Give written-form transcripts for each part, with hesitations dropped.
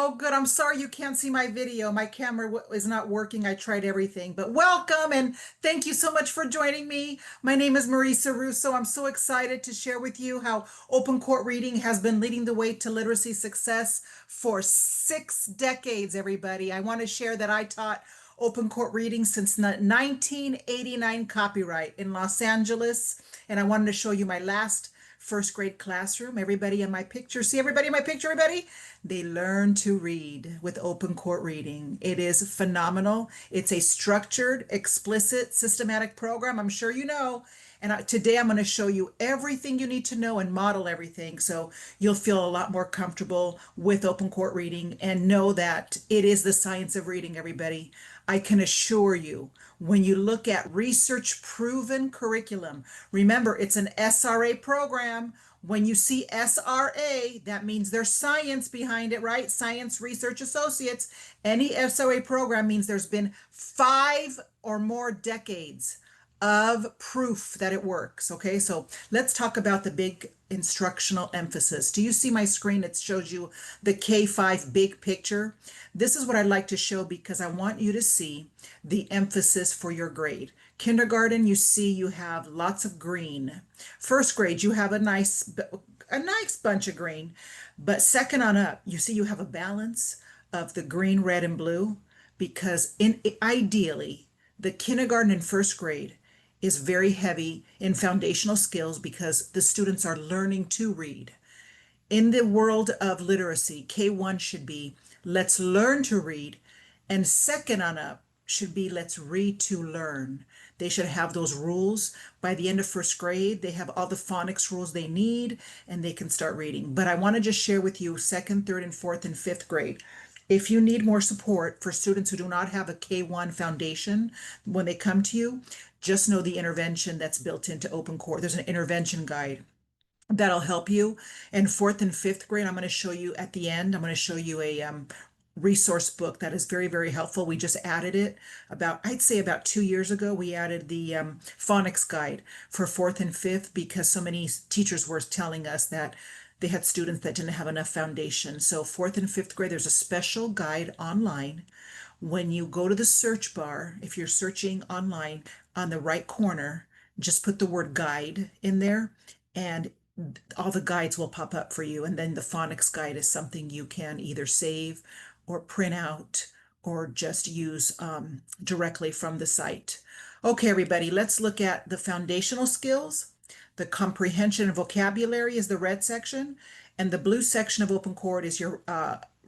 Oh, good. I'm sorry you can't see my video. My camera is not working. I tried everything, but welcome and thank you so much for joining me. My name is Marisa Russo. I'm so excited to share with you how open court reading has been leading the way to literacy success for 6 decades, everybody. I want to share that I taught open court reading since 1989 copyright in Los Angeles, and I wanted to show you my last first grade classroom. Everybody in my picture, see everybody in my picture, everybody? They learn to read with open court reading. It is phenomenal. It's a structured, explicit, systematic program. I'm sure you know. And today I'm going to show you everything you need to know and model everything so you'll feel a lot more comfortable with open court reading and know that it is the science of reading, everybody. I can assure you, when you look at research proven curriculum, remember it's an SRA program. When you see SRA, that means there's science behind it, right? Science Research Associates. Any SRA program means there's been 5 or more decades of proof that it works. Okay, so let's talk about the big instructional emphasis. Do you see my screen? It shows you the K-5 big picture. This is what I'd like to show because I want you to see the emphasis for your grade. Kindergarten, you see you have lots of green. First grade, you have a nice bunch of green. But second on up, you see you have a balance of the green, red, and blue because ideally, the kindergarten and first grade is very heavy in foundational skills because the students are learning to read. In the world of literacy, K1 should be let's learn to read, and second on up should be let's read to learn. They should have those rules. By the end of first grade, they have all the phonics rules they need and they can start reading. But I want to just share with you second, third, and fourth, and fifth grade. If you need more support for students who do not have a K1 foundation when they come to you, just know the intervention that's built into Open Core. There's an intervention guide that'll help you. And fourth and fifth grade, I'm going to show you at the end, I'm going to show you a resource book that is very, very helpful. We just added it I'd say about 2 years ago, we added the phonics guide for fourth and fifth because so many teachers were telling us that they had students that didn't have enough foundation. So fourth and fifth grade, there's a special guide online. When you go to the search bar, if you're searching online on the right corner, just put the word guide in there and all the guides will pop up for you. And then the phonics guide is something you can either save or print out or just use directly from the site. Okay, everybody, let's look at the foundational skills. The comprehension and vocabulary is the red section, and the blue section of Open Core is your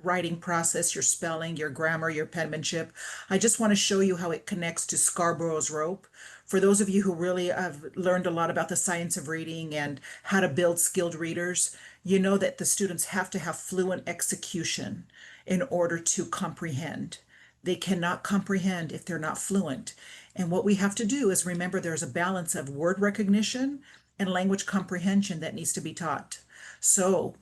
writing process, your spelling, your grammar, your penmanship. I just want to show you how it connects to Scarborough's rope. For those of you who really have learned a lot about the science of reading and how to build skilled readers, you know that the students have to have fluent execution in order to comprehend. They cannot comprehend if they're not fluent. And what we have to do is remember there's a balance of word recognition and language comprehension that needs to be taught. So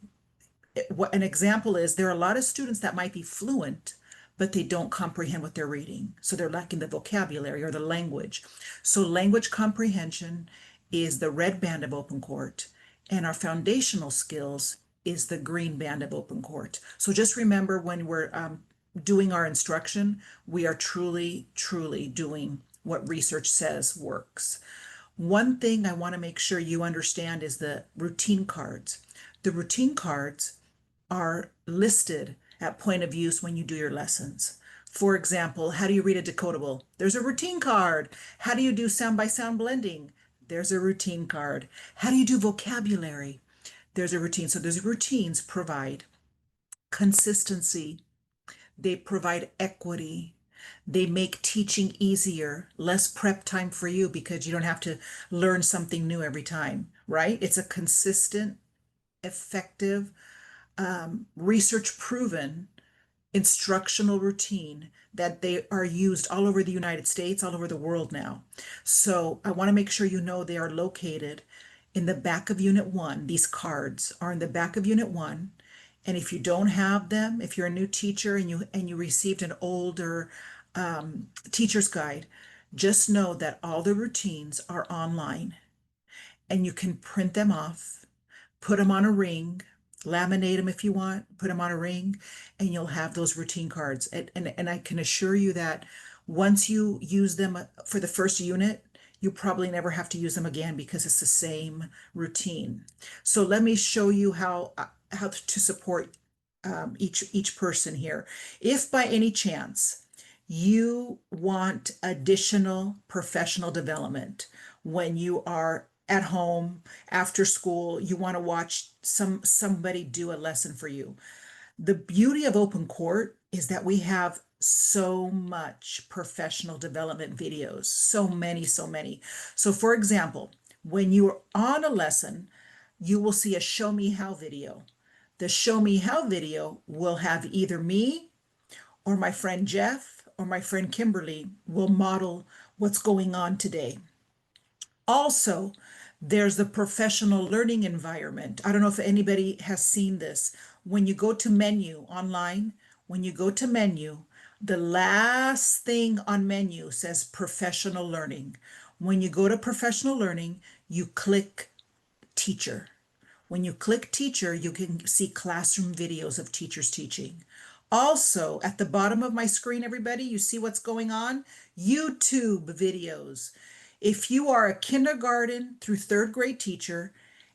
what an example is, there are a lot of students that might be fluent, but they don't comprehend what they're reading. So they're lacking the vocabulary or the language. So language comprehension is the red band of Open Court, and our foundational skills is the green band of Open Court. So just remember when we're doing our instruction, we are truly, truly doing what research says works. One thing I want to make sure you understand is the routine cards. The routine cards are listed at point of use when you do your lessons. For example, how do you read a decodable? There's a routine card. How do you do sound by sound blending? There's a routine card. How do you do vocabulary? There's a routine. So those routines provide consistency. They provide equity. They make teaching easier, less prep time for you because you don't have to learn something new every time, right? It's a consistent, effective, research proven instructional routine that they are used all over the United States, all over the world now. So I want to make sure you know they are located in the back of Unit 1. These cards are in the back of Unit 1. And if you don't have them, if you're a new teacher and you received an older teacher's guide, just know that all the routines are online and you can print them off, put them on a ring, laminate them if you want, put them on a ring, and you'll have those routine cards. And I can assure you that once you use them for the first unit, you probably never have to use them again because it's the same routine. So let me show you how to support each person here. If by any chance you want additional professional development when you are at home after school, you want to watch somebody do a lesson for you. The beauty of Open Court is that we have so much professional development videos, so many, so many. So for example, when you're on a lesson, you will see a show me how video. The show me how video will have either me or my friend Jeff or my friend Kimberly will model what's going on today. Also, there's the professional learning environment. I don't know if anybody has seen this. When you go to menu online, when you go to menu, the last thing on menu says professional learning. When you go to professional learning, you click teacher. When you click teacher, you can see classroom videos of teachers teaching. Also, at the bottom of my screen, everybody, you see what's going on? YouTube videos. If you are a kindergarten through third grade teacher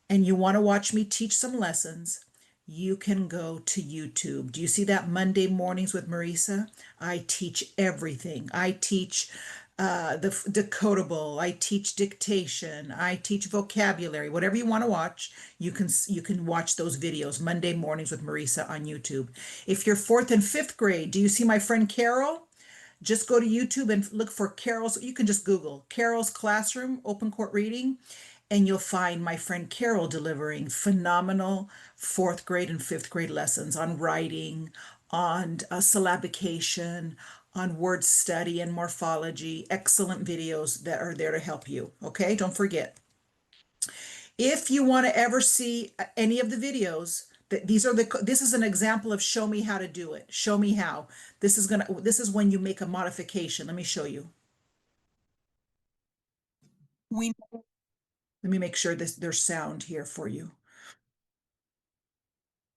and you want to watch me teach some lessons, you can go to YouTube. Do you see that Monday mornings with Marisa? I teach everything. I teach the decodable. I teach dictation. I teach vocabulary. Whatever you want to watch, you can watch those videos Monday mornings with Marisa on YouTube. If you're fourth and fifth grade, do you see my friend Carol? Just go to YouTube and look for Carol's. You can just Google Carol's Classroom Open Court Reading, and you'll find my friend Carol delivering phenomenal fourth grade and fifth grade lessons on writing, on syllabication, on word study and morphology. Excellent videos that are there to help you. Okay, don't forget. If you want to ever see any of the videos, this is an example of show me how to do it. Show me how. This is when you make a modification. Let me show you. We Let me make sure there's sound here for you.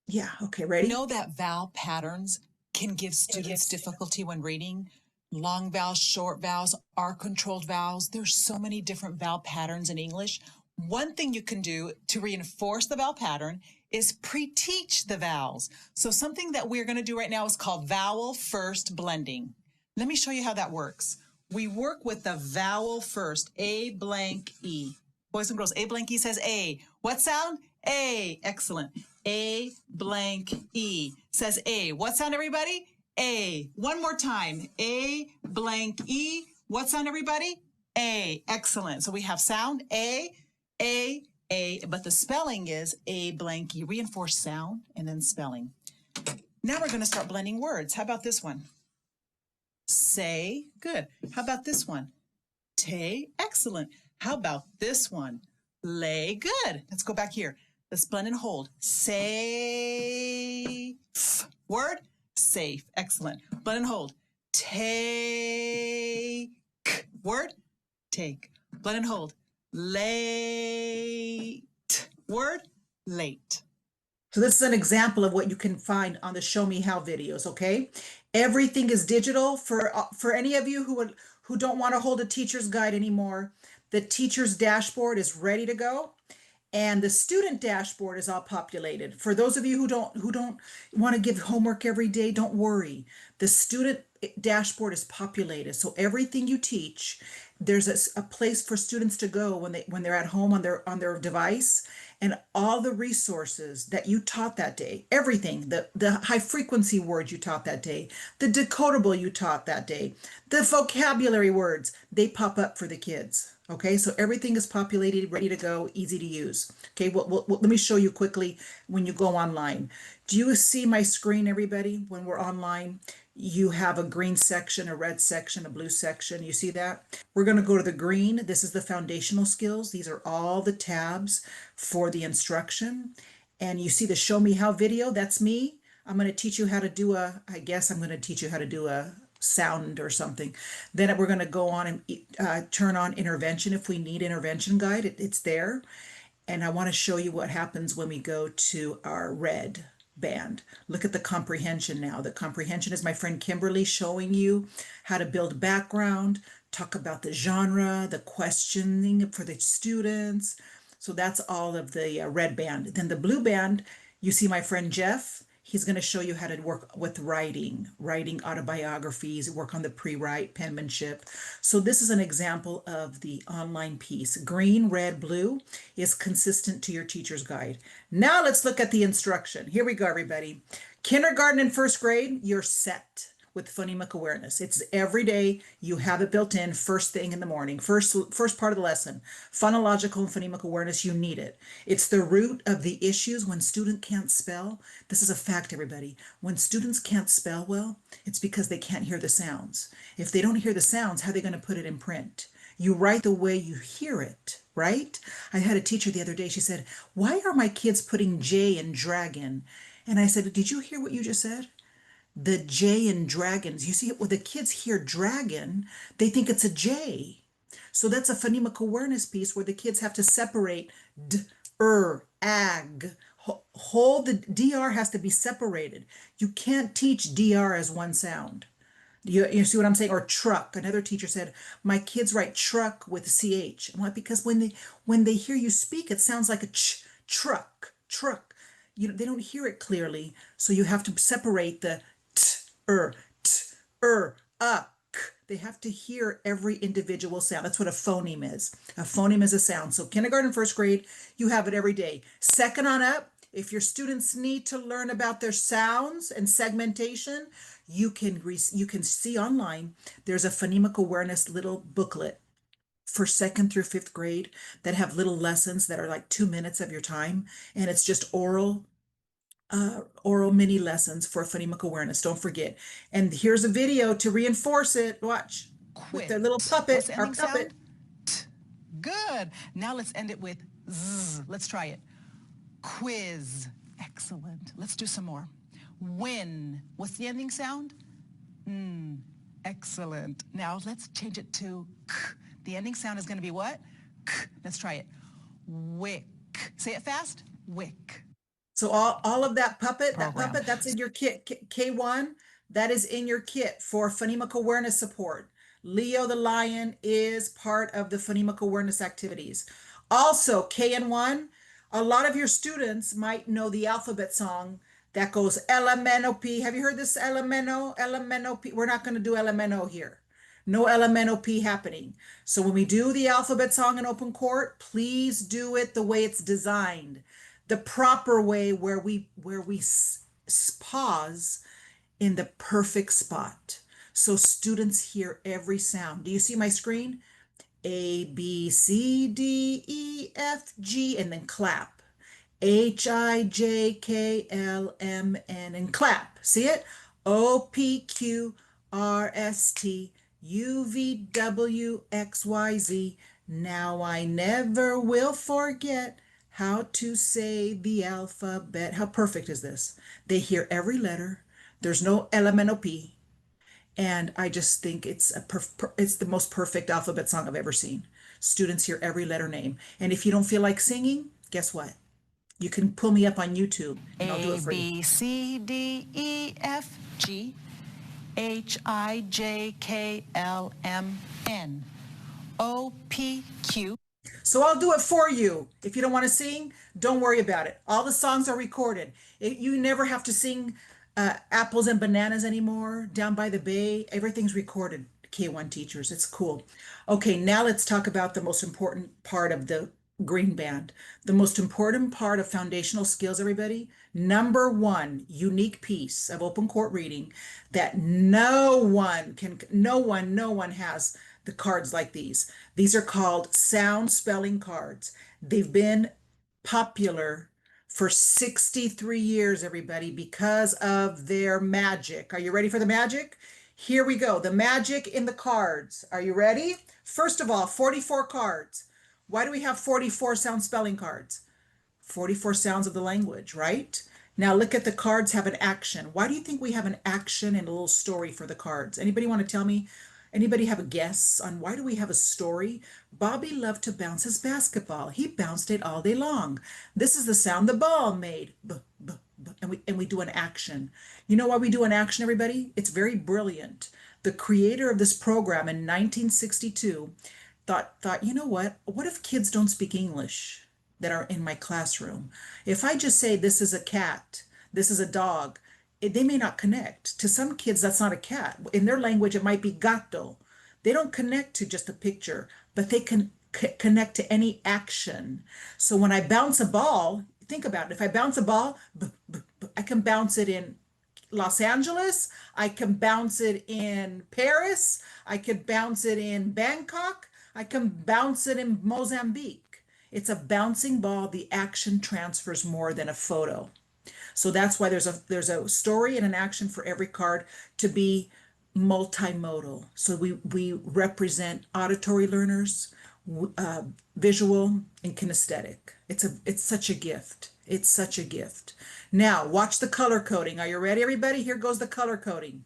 Yeah, okay, ready? Know that vowel patterns can give students difficulty when reading. Long vowels, short vowels, R-controlled vowels. There's so many different vowel patterns in English. One thing you can do to reinforce the vowel pattern is pre-teach the vowels. So something that we're going to do right now is called vowel first blending. Let me show you how that works. We work with the vowel first, A blank E. Boys and girls, A blank E says A. What sound? A. Excellent. A blank E says A. What sound, everybody? A. One more time. A blank E. What sound, everybody? A. Excellent. So we have sound A, but the spelling is A blank E. Reinforce sound and then spelling. Now we're going to start blending words. How about this one? Say. Good. How about this one? Tay. Excellent. How about this one? Lay. Good. Let's go back here. Let's blend and hold. Safe. Word. Safe. Excellent. Blend and hold. Take. Word. Take. Blend and hold. Late. Word. Late. So this is an example of what you can find on the Show Me How videos, okay? Everything is digital. For any of you who don't want to hold a teacher's guide anymore, the teacher's dashboard is ready to go. And the student dashboard is all populated. For those of you who don't want to give homework every day, don't worry. The student dashboard is populated. So everything you teach, there's a place for students to go when they're at home on their device, and all the resources that you taught that day, everything, the high frequency words you taught that day, the decodable you taught that day, the vocabulary words, they pop up for the kids. Okay, so everything is populated, ready to go, easy to use. Okay, let me show you quickly when you go online. Do you see my screen, everybody? When we're online, you have a green section, a red section, a blue section. You see that? We're going to go to the green. This is the foundational skills. These are all the tabs for the instruction. And you see the Show Me How video. That's me. I'm going to teach you how to do I guess I'm going to teach you how to do a sound or something. Then we're going to go on and turn on intervention if we need intervention guide. It's there. And I want to show you what happens when we go to our red band. Look at the comprehension now. The comprehension is my friend Kimberly showing you how to build background, talk about the genre, the questioning for the students. So that's all of the red band. Then the blue band, you see my friend Jeff. He's going to show you how to work with writing autobiographies, work on the pre-write, penmanship. So this is an example of the online piece. Green, red, blue is consistent to your teacher's guide. Now let's look at the instruction. Here we go, everybody. Kindergarten and first grade, you're set with phonemic awareness. It's every day. You have it built in first thing in the morning. First part of the lesson. Phonological and phonemic awareness, you need it. It's the root of the issues when student can't spell. This is a fact, everybody. When students can't spell well, it's because they can't hear the sounds. If they don't hear the sounds, how are they going to put it in print? You write the way you hear it, right? I had a teacher the other day. She said, "Why are my kids putting J in dragon?" And I said, "Did you hear what you just said? The J in dragons. You see, when the kids hear dragon, they think it's a J. So that's a phonemic awareness piece where the kids have to separate d, ag. Hold the DR has to be separated. You can't teach DR as one sound. You see what I'm saying? Or truck. Another teacher said, "My kids write truck with CH." I'm like, because when they hear you speak, it sounds like a truck. They don't hear it clearly. So you have to separate the t, k. They have to hear every individual sound. That's what a phoneme is. A phoneme is a sound. So kindergarten, first grade, you have it every day. Second on up, if your students need to learn about their sounds and segmentation, you can see online. There's a phonemic awareness little booklet for second through fifth grade that have little lessons that are like 2 minutes of your time, and it's just oral mini lessons for phonemic awareness. Don't forget. And here's a video to reinforce it. Watch. With their little Quit. puppet, What's the our ending puppet. sound? T. Good. Now let's end it with z. Let's try it. Quiz. Excellent. Let's do some more. Win. What's the ending sound? Excellent. Now let's change it to k. The ending sound is going to be what? K. Let's try it. Wick. Say it fast. Wick. So all of that Program. puppet, that's in your kit. K1, that is in your kit for phonemic awareness support. Leo the lion is part of the phonemic awareness activities. Also, KN1, a lot of your students might know the alphabet song that goes LMNOP. Have you heard this LMNOP? We're not going to do LMNO here. No LMNOP happening. So when we do the alphabet song in open court, please do it the way it's designed, the proper way where we pause in the perfect spot so students hear every sound. Do you see my screen? A, B, C, D, E, F, G, and then clap. H, I, J, K, L, M, N, and clap. See it? O, P, Q, R, S, T, U, V, W, X, Y, Z. Now I never will forget how to say the alphabet. How perfect is this? They hear every letter. There's no LMNOP. And I just think it's it's the most perfect alphabet song I've ever seen. Students hear every letter name. And if you don't feel like singing, guess what? You can pull me up on YouTube and I'll do it A, for you. B, C, D, E, F, G, H, I, J, K, L, M, N, O, P, Q. So I'll do it for you. If you don't want to sing, don't worry about it. All the songs are recorded. You never have to sing apples and bananas anymore. Down by the bay, everything's recorded. K1 teachers, it's cool. Okay, now let's talk about the most important part of the green band. The most important part of foundational skills, everybody. Number one, unique piece of open court reading that no one has the cards like these. These are called sound spelling cards. They've been popular for 63 years, everybody, because of their magic. Are you ready for the magic? Here we go. The magic in the cards. Are you ready? First of all, 44 cards. Why do we have 44 sound spelling cards? 44 sounds of the language, right? Now look at the cards have an action. Why do you think we have an action and a little story for the cards? Anybody want to tell me? Anybody have a guess on why do we have a story? Bobby loved to bounce his basketball. He bounced it all day long. This is the sound the ball made. And we do an action. You know why we do an action, everybody? It's very brilliant. The creator of this program in 1962 thought, you know what? What if kids don't speak English that are in my classroom? If I just say this is a cat, this is a dog, they may not connect. To some kids, that's not a cat. In their language, it might be gato. They don't connect to just a picture, but they can connect to any action. So when I bounce a ball, think about it. If I bounce a ball, I can bounce it in Los Angeles. I can bounce it in Paris. I could bounce it in Bangkok. I can bounce it in Mozambique. It's a bouncing ball. The action transfers more than a photo. So that's why there's a story and an action for every card to be multimodal. So we represent auditory learners, visual and kinesthetic. It's such a gift. It's such a gift. Now watch the color coding. Are you ready, everybody? Here goes the color coding.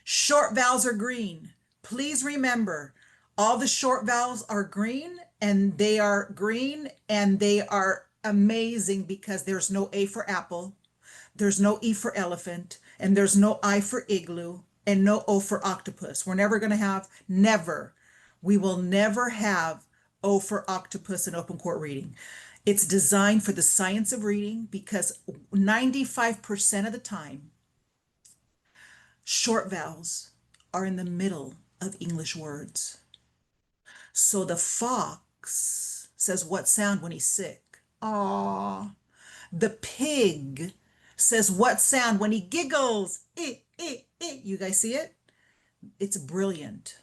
Short vowels are green. Please remember, all the short vowels are green, and they are green, and they are amazing because there's no A for apple, there's no E for elephant, and there's no I for igloo, and no O for octopus. We're never going to have, never, we will never have O for octopus in open court reading. It's designed for the science of reading because 95% of the time, short vowels are in the middle of English words. So the fox says what sound when he's sick? Aw. The pig says what sound when he giggles? You guys see it? It's brilliant.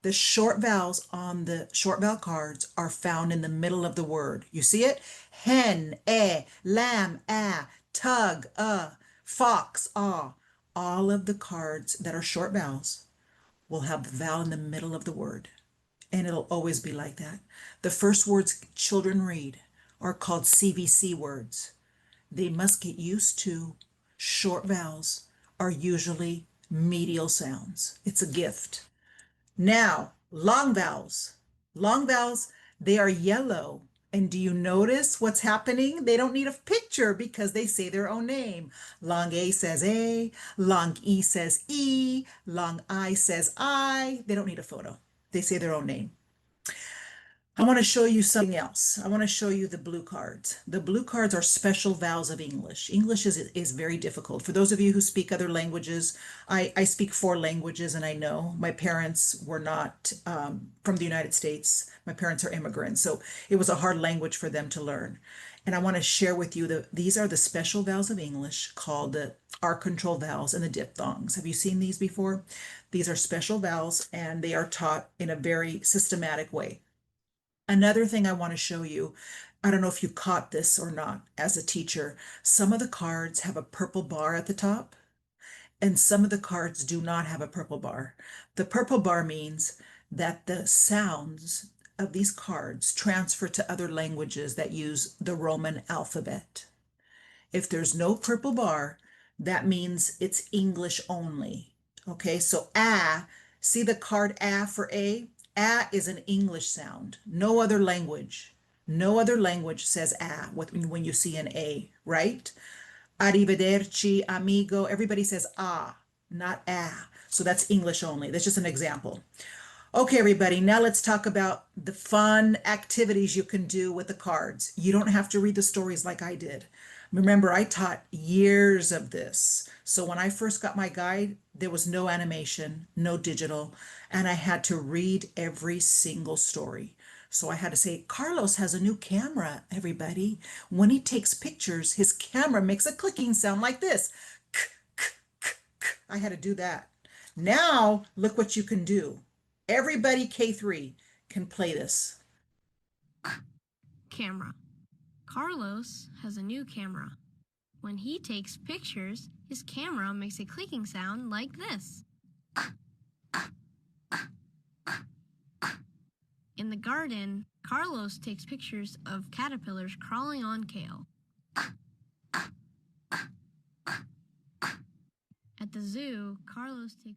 The short vowels on the short vowel cards are found in the middle of the word. You see it? Hen, lamb, tug, fox, all of the cards that are short vowels will have the vowel in the middle of the word. And it'll always be like that. The first words children read are called CVC words. They must get used to short vowels are usually medial sounds. It's a gift. Now, long vowels. Long vowels, they are yellow. And do you notice what's happening? They don't need a picture because they say their own name. Long A says A, long E says E, long I says I. They don't need a photo. They say their own name. I want to show you something else. I want to show you the blue cards. The blue cards are special vowels of English. English is very difficult. For those of you who speak other languages, I speak 4 languages, and I know my parents were not from the United States. My parents are immigrants, so it was a hard language for them to learn. And I want to share with you these are the special vowels of English called the R control vowels and the diphthongs. Have you seen these before? These are special vowels, and they are taught in a very systematic way. Another thing I want to show you, I don't know if you caught this or not as a teacher, some of the cards have a purple bar at the top, and some of the cards do not have a purple bar. The purple bar means that the sounds of these cards transfer to other languages that use the Roman alphabet. If there's no purple bar, that means it's English only. Okay, so see the card for A? A is an English sound. No other language. No other language says when you see an A, right? Arrivederci, amigo. Everybody says not a. So that's English only. That's just an example. Okay, everybody, now let's talk about the fun activities you can do with the cards. You don't have to read the stories like I did. Remember, I taught years of this. So when I first got my guide, there was no animation, no digital, and I had to read every single story. So I had to say, Carlos has a new camera, everybody. When he takes pictures, his camera makes a clicking sound like this. I had to do that. Now, look what you can do. Everybody K3 can play this. Camera. Carlos has a new camera. When he takes pictures, his camera makes a clicking sound like this. In the garden, Carlos takes pictures of caterpillars crawling on kale. At the zoo, Carlos takes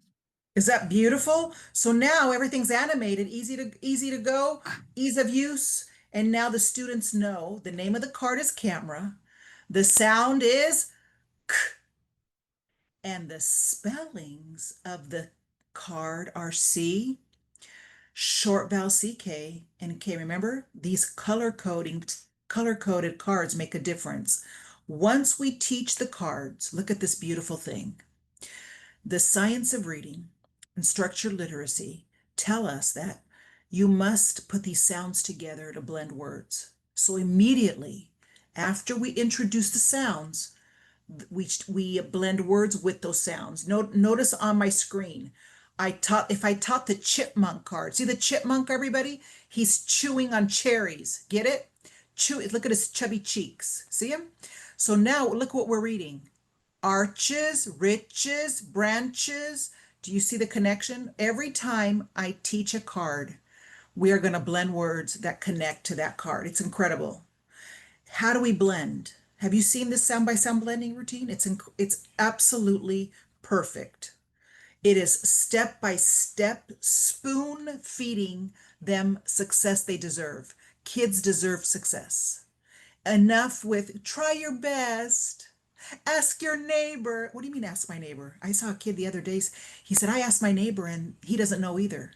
Is that beautiful? So now everything's animated, easy to go, ease of use. And now the students know the name of the card is camera. The sound is k, and the spellings of the card are C, short vowel CK, and K. Remember, these color coded cards make a difference. Once we teach the cards, look at this beautiful thing. The science of reading and structured literacy tell us that you must put these sounds together to blend words. So immediately after we introduce the sounds, we blend words with those sounds. Notice on my screen, if I taught the chipmunk card, see the chipmunk, everybody? He's chewing on cherries. Get it? Look at his chubby cheeks. See him? So now look what we're reading. Arches, riches, branches. Do you see the connection? Every time I teach a card, we are going to blend words that connect to that card. It's incredible. How do we blend? Have you seen this sound by sound blending routine? It's absolutely perfect. It is step by step, spoon feeding them success they deserve. Kids deserve success. Enough with try your best. Ask your neighbor. What do you mean, ask my neighbor? I saw a kid the other day. He said, I asked my neighbor and he doesn't know either.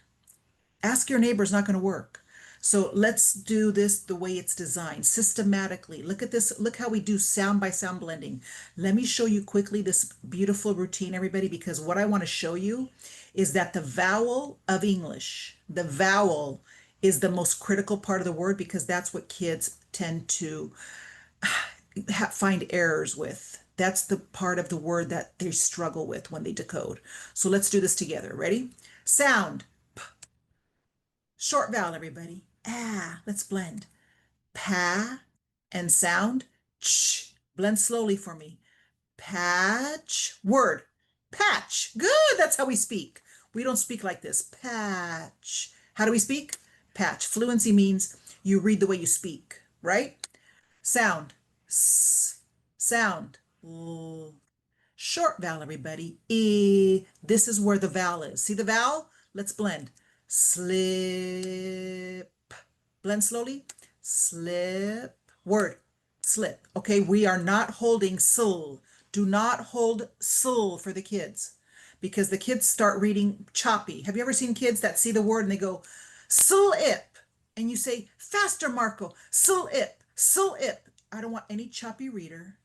Ask your neighbor is not going to work. So let's do this the way it's designed, systematically. Look at this. Look how we do sound by sound blending. Let me show you quickly this beautiful routine, everybody, because what I want to show you is that the vowel of English, the vowel is the most critical part of the word because that's what kids tend to find errors with. That's the part of the word that they struggle with when they decode. So let's do this together. Ready? Sound. Short vowel, everybody. Ah, let's blend. Pa and sound. Ch. Blend slowly for me. Patch. Word. Patch. Good. That's how we speak. We don't speak like this. Patch. How do we speak? Patch. Fluency means you read the way you speak, right? Sound. S. Sound. L. Short vowel, everybody. E. This is where the vowel is. See the vowel? Let's blend. Slip. Blend slowly. Slip. Word. Slip. Okay, we are not holding sul. Do not hold sul for the kids because the kids start reading choppy. Have you ever seen kids that see the word and they go, sul-ip? And you say, faster, Marco. Sul-ip. Sul-ip. I don't want any choppy reader.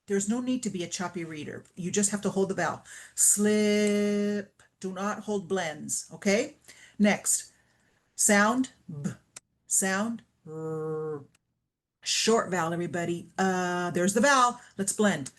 There's no need to be a choppy reader. You just have to hold the vowel. Slip. Do not hold blends. Okay? Next. Sound. B. Sound. R. Short vowel, everybody. There's the vowel. Let's blend.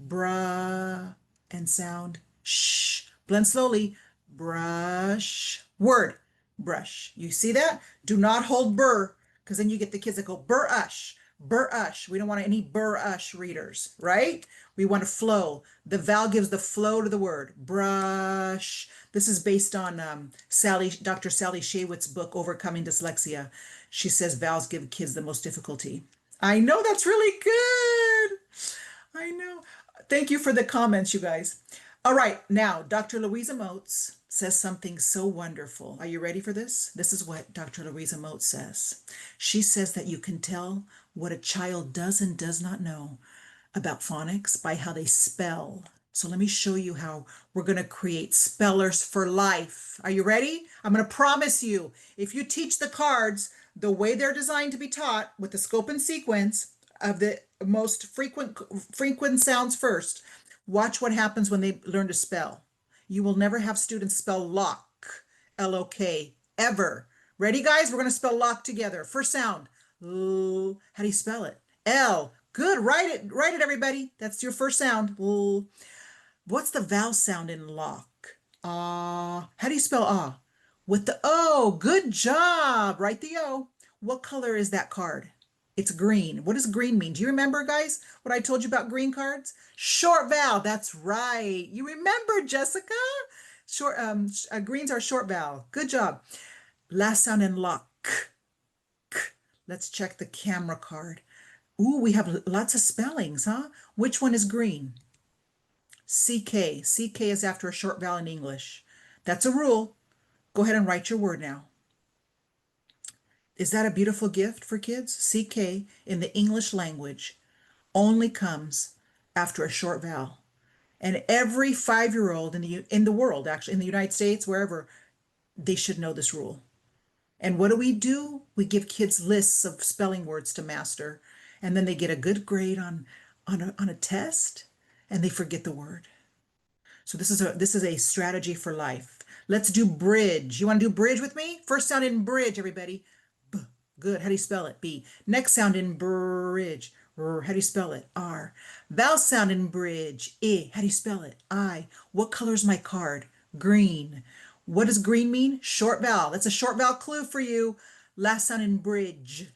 Bruh and sound. Shh. Blend slowly. Brush. Word. Brush. You see that? Do not hold burr, because then you get the kids that go brush. Brush. We don't want any brush readers, right? We want to flow. The vowel gives the flow to the word. Brush. This is based on Dr. Sally Shaywitz's book, Overcoming Dyslexia. She says vowels give kids the most difficulty. I know that's really good. I know. Thank you for the comments, you guys. All right, now Dr. Louisa Moats says something so wonderful. Are you ready for this? This is what Dr. Louisa Moats says. She says that you can tell what a child does and does not know about phonics by how they spell. So let me show you how we're going to create spellers for life. Are you ready? I'm going to promise you, if you teach the cards the way they're designed to be taught with the scope and sequence of the most frequent sounds first, watch what happens when they learn to spell. You will never have students spell lock, L-O-K, ever. Ready, guys? We're going to spell lock together. First sound, L. How do you spell it? L. Good. Write it, everybody. That's your first sound. L. What's the vowel sound in lock? Ah. How do you spell ah? With the O. Good job. Write the O. What color is that card? It's green. What does green mean? Do you remember, guys, what I told you about green cards? Short vowel. That's right. You remember, Jessica? Greens are short vowel. Good job. Last sound in lock. K. Let's check the camera card. Ooh, we have lots of spellings, huh? Which one is green? CK. CK is after a short vowel in English. That's a rule. Go ahead and write your word now. Is that a beautiful gift for kids? CK in the English language only comes after a short vowel. And every 5-year-old in the world, actually in the United States, wherever, they should know this rule. And what do? We give kids lists of spelling words to master, and then they get a good grade on a test, and they forget the word. So this is a strategy for life. Let's do bridge. You want to do bridge with me? First sound in bridge, everybody. B. Good. How do you spell it? B. Next sound in bridge. R. How do you spell it? R. Vowel sound in bridge. I. How do you spell it? I. What color is my card? Green. What does green mean? Short vowel. That's a short vowel clue for you. Last sound in bridge.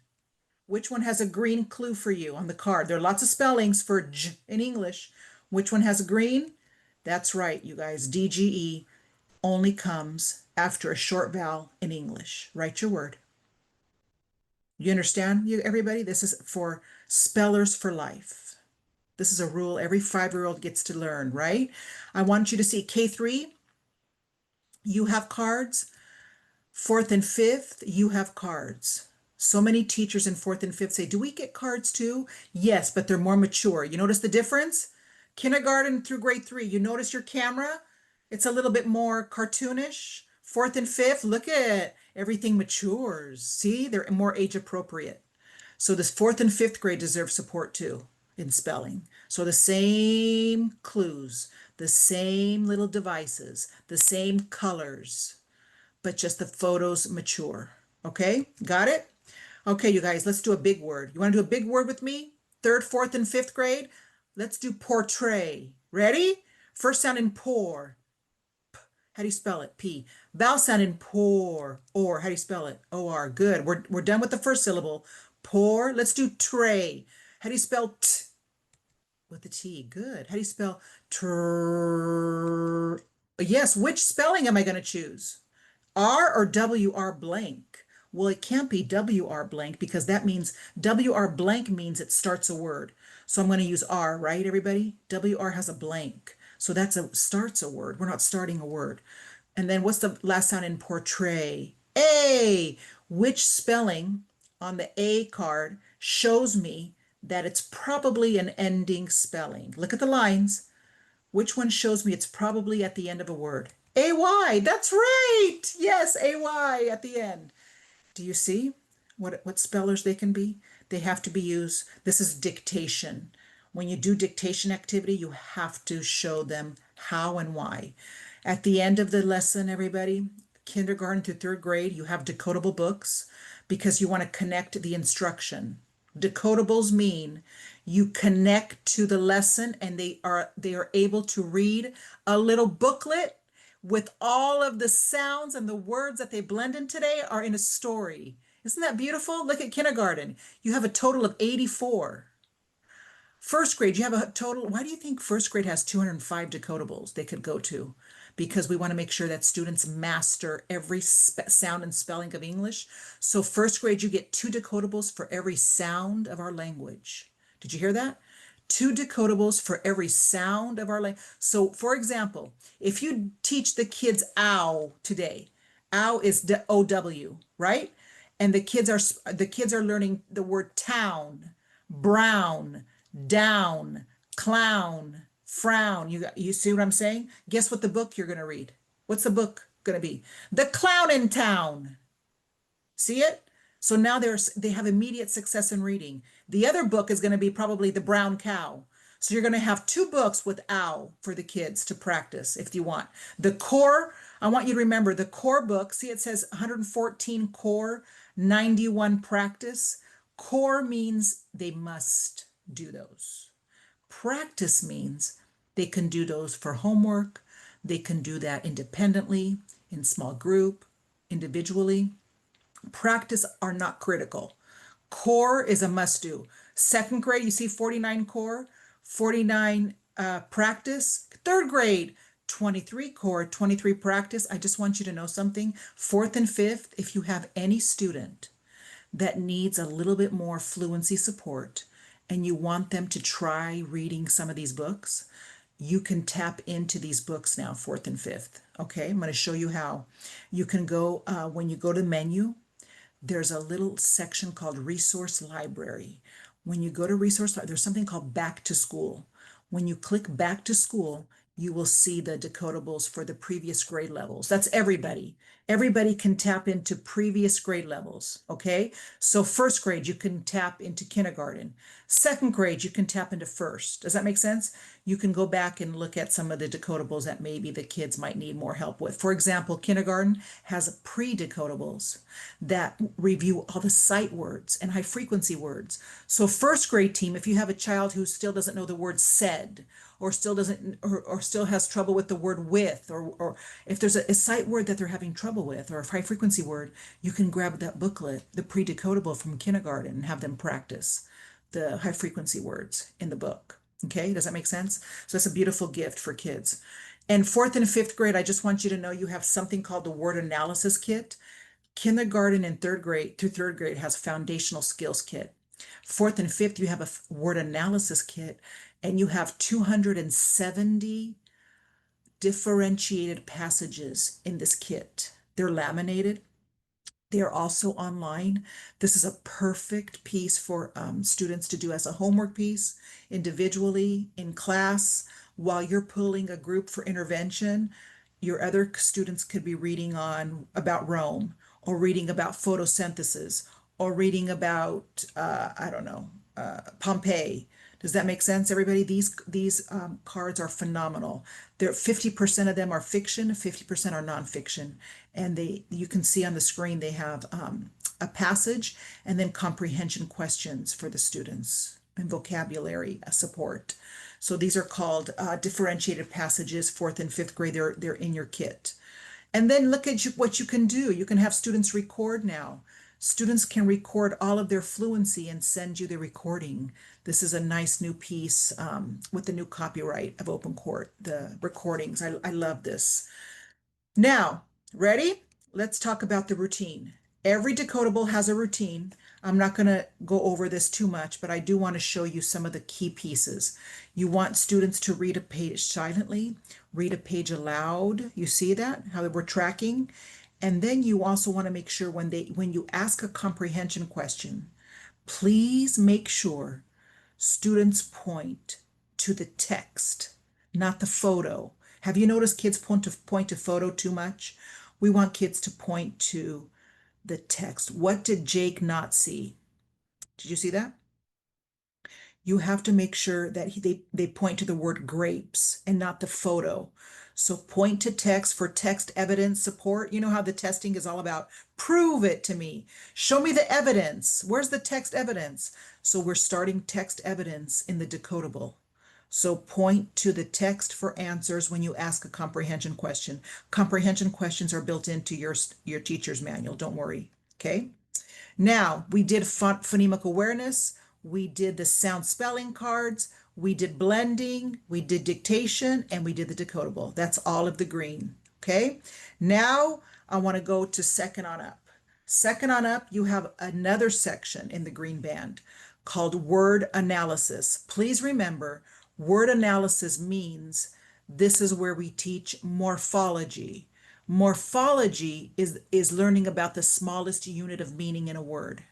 Which one has a green clue for you on the card? There are lots of spellings for j in English. Which one has a green? That's right, you guys. DGE only comes after a short vowel in English. Write your word. You understand, everybody? This is for spellers for life. This is a rule every 5-year-old gets to learn, right? I want you to see K3, you have cards. Fourth and fifth, you have cards. So many teachers in fourth and fifth say, do we get cards too? Yes, but they're more mature. You notice the difference? Kindergarten through grade 3, you notice your camera? It's a little bit more cartoonish. Fourth and fifth, look at everything matures. See, they're more age appropriate. So this fourth and fifth grade deserve support too in spelling. So the same clues, the same little devices, the same colors, but just the photos mature. Okay, got it? Okay, you guys, let's do a big word. You want to do a big word with me? Third, fourth, and fifth grade? Let's do portray. Ready? First sound in pour. P. How do you spell it? P. Vowel sound in pour. Or. How do you spell it? O-R. Good. We're done with the first syllable. Pour. Let's do tray. How do you spell t? With the T. Good. How do you spell tr? Yes, which spelling am I going to choose? R or WR blank? Well, it can't be WR blank because that means WR blank means it starts a word. So I'm going to use R, right, everybody? WR has a blank. So starts a word. We're not starting a word. And then what's the last sound in portray? A. Which spelling on the A card shows me that it's probably an ending spelling? Look at the lines. Which one shows me it's probably at the end of a word? AY, that's right. Yes, AY at the end. Do you see what spellers they can be? They have to be used. This is dictation. When you do dictation activity, you have to show them how and why. At the end of the lesson, everybody, kindergarten through third grade, you have decodable books because you want to connect the instruction. Decodables mean you connect to the lesson and they are able to read a little booklet with all of the sounds and the words that they blend in today are in a story. Isn't that beautiful? Look at kindergarten. You have a total of 84. First grade, you have a total. Why do you think first grade has 205 decodables they could go to? Because we want to make sure that students master every sound and spelling of English. So first grade, you get 2 decodables for every sound of our language. Did you hear that? 2 decodables for every sound of our language. So for example, if you teach the kids ow today, ow is O-W, right? And the kids are learning the word town, brown, down, clown, frown. You see what I'm saying? Guess what the book you're going to read? What's the book going to be? The Clown in Town. See it? So now they have immediate success in reading. The other book is going to be probably The Brown Cow. So you're going to have 2 books with ow for the kids to practice if you want. The core, I want you to remember the core book. See, it says 114 core, 91 practice. Core means they must do those. Practice means they can do those for homework. They can do that independently, in small group, individually. Practice are not critical. Core is a must do. Second grade, you see 49 core, 49 practice. Third grade, 23 core, 23 practice. I just want you to know something. Fourth and fifth, if you have any student that needs a little bit more fluency support and you want them to try reading some of these books, you can tap into these books now, fourth and fifth. Okay, I'm going to show you how. You can go, when you go to menu, there's a little section called Resource Library. When you go to there's something called Back to School. When you click Back to School, you will see the decodables for the previous grade levels. That's everybody. Everybody can tap into previous grade levels, okay? So first grade, you can tap into kindergarten. Second grade, you can tap into first. Does that make sense? You can go back and look at some of the decodables that maybe the kids might need more help with. For example, kindergarten has pre-decodables that review all the sight words and high frequency words. So first grade team, if you have a child who still doesn't know the word said, or still doesn't, or still has trouble with the word with, or if there's a sight word that they're having trouble with, or a high frequency word, you can grab that booklet, the pre-decodable from kindergarten, and have them practice the high frequency words in the book. Okay, does that make sense? So it's a beautiful gift for kids. And fourth and fifth grade, I just want you to know you have something called the word analysis kit. Kindergarten and third grade through third grade has foundational skills kit. Fourth and fifth, you have a word analysis kit, and you have 270 differentiated passages in this kit. They're laminated. They are also online. This is a perfect piece for students to do as a homework piece, individually, in class, while you're pulling a group for intervention. Your other students could be reading on about Rome, or reading about photosynthesis, or reading about, I don't know, Pompeii. Does that make sense, everybody? These cards are phenomenal. They're 50% of them are fiction, 50% are nonfiction, and you can see on the screen they have a passage and then comprehension questions for the students and vocabulary support. So these are called differentiated passages, fourth and fifth grade. They're in your kit. And then look at what you can do. You can have students record now. Students can record all of their fluency and send you the recording. This is a nice new piece with the new copyright of Open Court, the recordings. I love this. Now, ready? Let's talk about the routine. Every decodable has a routine. I'm not going to go over this too much, but I do want to show you some of the key pieces. You want students to read a page silently, read a page aloud. You see that, how we're tracking? And then you also want to make sure when you ask a comprehension question, please make sure students point to the text, not the photo. Have you noticed kids point to photo too much? We want kids to point to the text. What did Jake not see? Did you see that? You have to make sure that they point to the word grapes and not the photo. So point to text for text evidence support. You know how the testing is all about prove it to me. Show me the evidence. Where's the text evidence? So we're starting text evidence in the decodable. So point to the text for answers when you ask a comprehension question. Comprehension questions are built into your teacher's manual. Don't worry. Okay. Now, we did phonemic awareness, we did the sound spelling cards, we did blending, we did dictation, and we did the decodable. That's all of the green, okay? Now, I want to go to second on up. Second on up, you have another section in the green band called word analysis. Please remember, word analysis means this is where we teach morphology. Morphology is learning about the smallest unit of meaning in a word.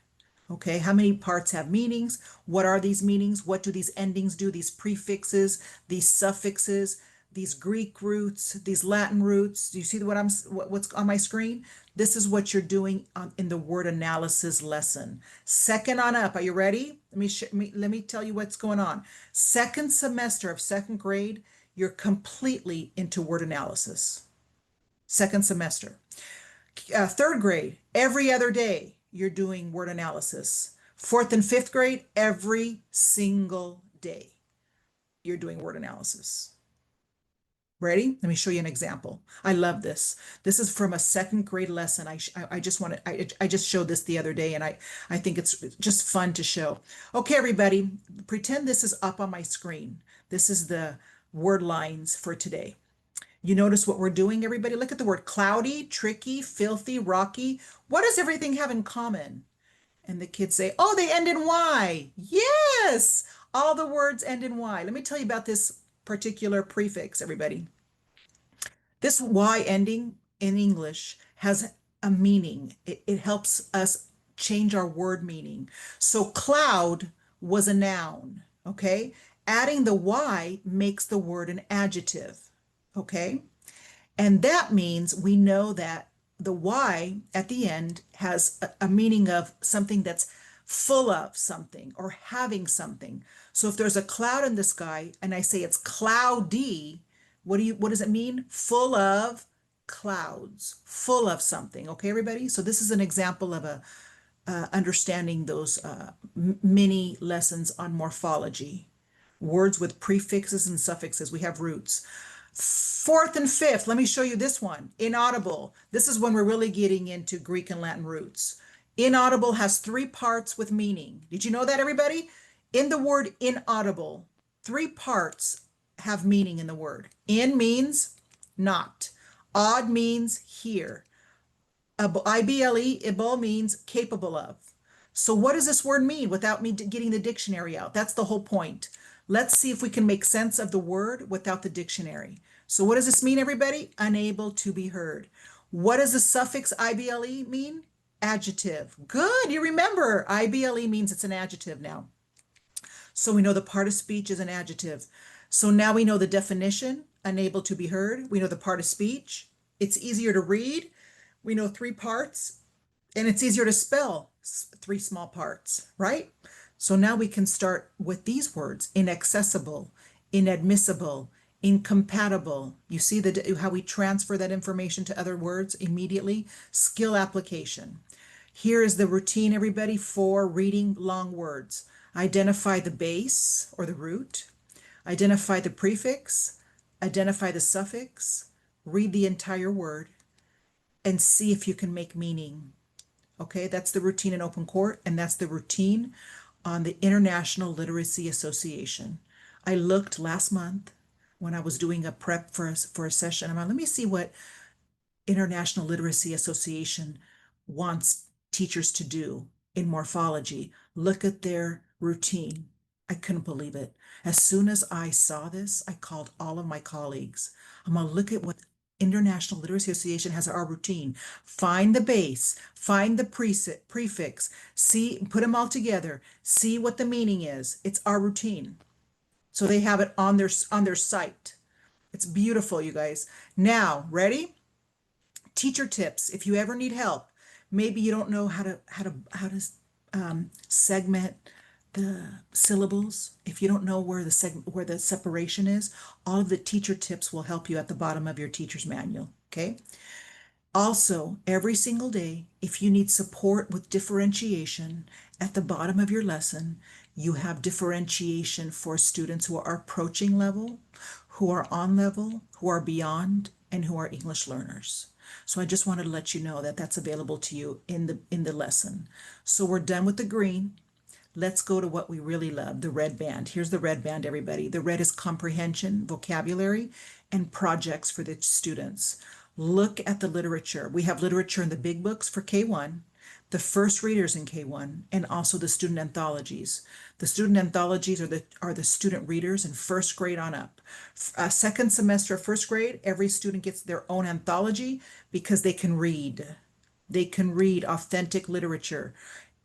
Okay, how many parts have meanings? What are these meanings? What do these endings do? These prefixes, these suffixes, these Greek roots, these Latin roots. Do you see what's on my screen? This is what you're doing in the word analysis lesson. Second on up, are you ready? Let me tell you what's going on. Second semester of second grade, you're completely into word analysis. Second semester. Third grade, every other day, you're doing word analysis. Fourth and fifth grade, every single day, you're doing word analysis. Ready? Let me show you an example. I love this. This is from a second grade lesson. I just showed this the other day, and I think it's just fun to show. Okay, everybody, pretend this is up on my screen. This is the word lines for today. You notice what we're doing, everybody? Look at the word cloudy, tricky, filthy, rocky. What does everything have in common? And the kids say, oh, they end in Y. Yes, all the words end in Y. Let me tell you about this particular prefix, everybody. This Y ending in English has a meaning. It helps us change our word meaning. So cloud was a noun, okay? Adding the Y makes the word an adjective, okay? And that means we know that the Y at the end has a meaning of something that's full of something or having something. So if there's a cloud in the sky and I say it's cloudy, what does it mean? Full of clouds, full of something. Okay, everybody? So this is an example of a understanding those mini lessons on morphology. Words with prefixes and suffixes. We have roots. Fourth and fifth, let me show you this one. Inaudible. This is when we're really getting into Greek and Latin roots. Inaudible has three parts with meaning. Did you know that, everybody? In the word inaudible, three parts have meaning in the word. In means not. Odd means here. IBLE means capable of. So what does this word mean without me getting the dictionary out? That's the whole point. Let's see if we can make sense of the word without the dictionary. So what does this mean, everybody? Unable to be heard. What does the suffix IBLE mean? Adjective. Good, you remember. IBLE means it's an adjective now. So we know the part of speech is an adjective. So now we know the definition, unable to be heard. We know the part of speech. It's easier to read. We know three parts, and it's easier to spell three small parts, right? So now we can start with these words: inaccessible, inadmissible, incompatible. You see how we transfer that information to other words immediately? Skill application. Here is the routine, everybody, for reading long words. Identify the base or the root, identify the prefix, identify the suffix, read the entire word, and see if you can make meaning. Okay, that's the routine in open court, and that's the routine on the International Literacy Association. I looked last month when I was doing a prep for a session. I'm like, let me see what International Literacy Association wants teachers to do in morphology. Look at their routine. I couldn't believe it. As soon as I saw this, I called all of my colleagues. I'm gonna look at what International Literacy Association has our routine. Find the base, find the prefix, see, put them all together, see what the meaning is. It's our routine. So they have it on their site. It's beautiful, you guys. Now, ready? Teacher tips. If you ever need help, maybe you don't know how to segment the syllables. If you don't know where the separation is, all of the teacher tips will help you at the bottom of your teacher's manual. Okay. Also, every single day, if you need support with differentiation, at the bottom of your lesson, you have differentiation for students who are approaching level, who are on level, who are beyond, and who are English learners. So I just wanted to let you know that that's available to you in the lesson. So we're done with the green. Let's go to what we really love, the red band. Here's the red band, everybody. The red is comprehension, vocabulary, and projects for the students. Look at the literature. We have literature in the big books for K1, the first readers in K1, and also the student anthologies. The student anthologies are the student readers in first grade on up. Second semester of first grade, every student gets their own anthology because they can read. They can read authentic literature.